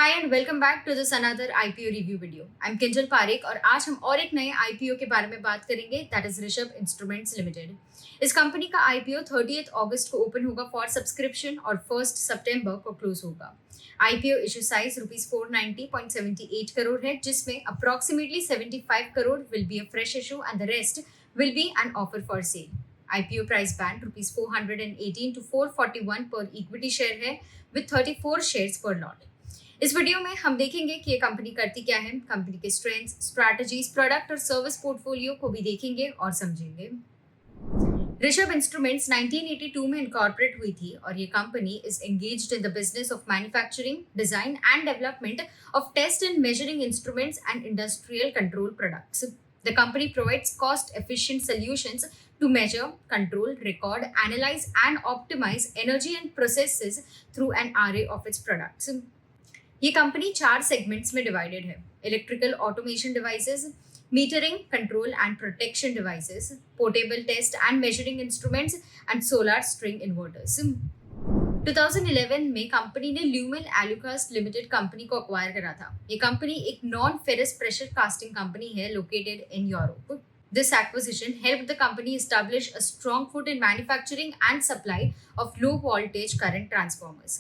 Hi and welcome back to this another IPO review video. I am Kinjal Parekh और आज हम और एक नए आईपीओ के बारे में बात करेंगे, that is Rishabh instruments limited. इस कंपनी का आईपीओ 30 अगस्त को ओपन होगा फॉर सब्सक्रिप्शन और 1 सितंबर को क्लोज होगा। आईपीओ इशू साइज ₹490.78 करोड़ है, जिसमें approximately 75 crore will be a fresh issue and the rest will be an offer for sale. IPO price band ₹418 to 441 पर इक्विटी शेयर है विद 34 शेयर्स पर लॉट। इस वीडियो में हम देखेंगे कि ये कंपनी करती क्या है, कंपनी के स्ट्रेंथ्स, स्ट्रैटेजीज, प्रोडक्ट और सर्विस पोर्टफोलियो को भी देखेंगे और समझेंगे। ऋषभ इंस्ट्रूमेंट्स 1982 में इनकॉर्पोरेट हुई थी और ये company is engaged in the business of manufacturing, design and development of test and measuring instruments and industrial control products. The company provides cost-efficient solutions to measure, control, record, analyze, and optimize energy and processes through an array of its products. ये company 4 segments में divided है: electrical automation devices, metering, control and protection devices, portable test and measuring instruments and solar string inverters. 2011 में company ने Lumen Alucast limited company को acquire करा था। ये company एक non ferrous pressure casting company है located in Europe. This acquisition helped the company establish a strong foot in manufacturing and supply of low voltage current transformers.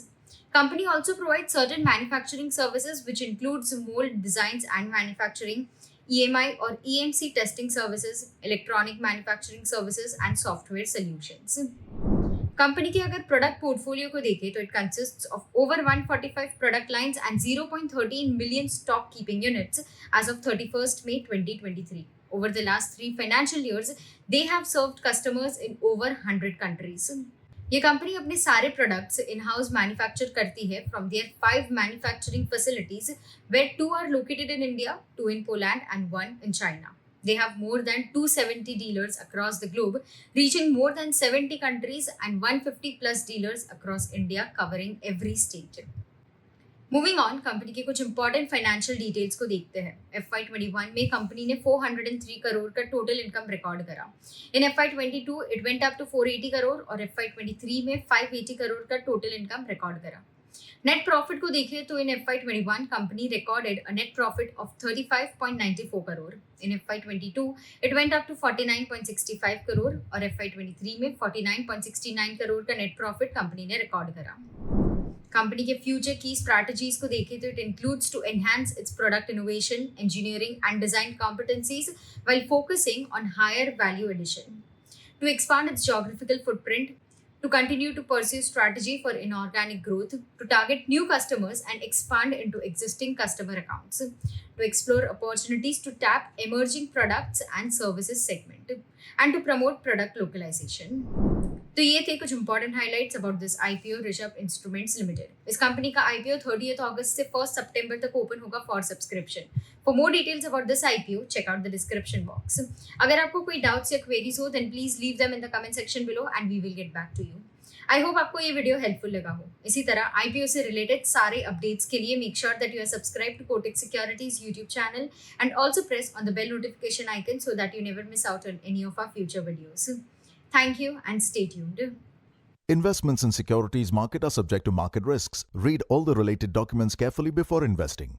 Company also provides certain manufacturing services which includes mold designs and manufacturing, EMI or EMC testing services, electronic manufacturing services and software solutions. Company के अगर product portfolio को देखें तो it consists of over 145 product lines and 0.13 million stock keeping units as of 31st May 2023. Over the last 3 financial years, they have served customers in over 100 countries. ये company अपने सारे products in house manufacture करती है from their 5 manufacturing facilities, where 2 are located in India, 2 in Poland and 1 in China. They have more than 270 dealers across the globe, reaching more than 70 countries and 150 plus dealers across India, covering every state. Moving on, company के कुछ important financial details को देखते हैं। FY21 में company ने 403 करोड़ का total income record करा। In FY22 it went up to 480 crore और FY23 में 580 करोड़ का टोटल इनकम रिकॉर्ड करा। नेट प्रॉफिट को देखें तो in FY21 company recorded a net profit of 35.94 crore. In FY22 it went up to 49.65 crore और FY23 में 49.69 करोड़ का नेट प्रॉफिट कंपनी ने रिकॉर्ड करा। कंपनी के फ्यूचर की स्ट्रैटेजीज को देखें तो it includes to enhance it's product innovation, engineering and design competencies while focusing on higher value addition, to expand its geographical footprint, to continue to pursue strategy for inorganic growth, to target new customers and expand into existing customer accounts, to explore opportunities to tap emerging products and services segment, and to promote product localization. तो ये थे कुछ important highlights about this IPO Rishabh instruments limited. इस कंपनी का IPO 30 अगस्त से 1 सितंबर तक ओपन होगा for subscription. For more details about this IPO, check out the description box. अगर आपको कोई डाउट्स या क्वेरीज हो then please leave them in the comment section below and we will get back to you. I hope आपको ये video helpful लगा हो। इसी तरह आईपीओ से रिलेटेड सारे अपडेट्स के लिए make sure that you are subscribe to Kotak securities YouTube channel and also press on the bell notification icon so that you never miss out on any of our future videos. Thank you and stay tuned. Investments in securities market are subject to market risks. Read all the related documents carefully before investing.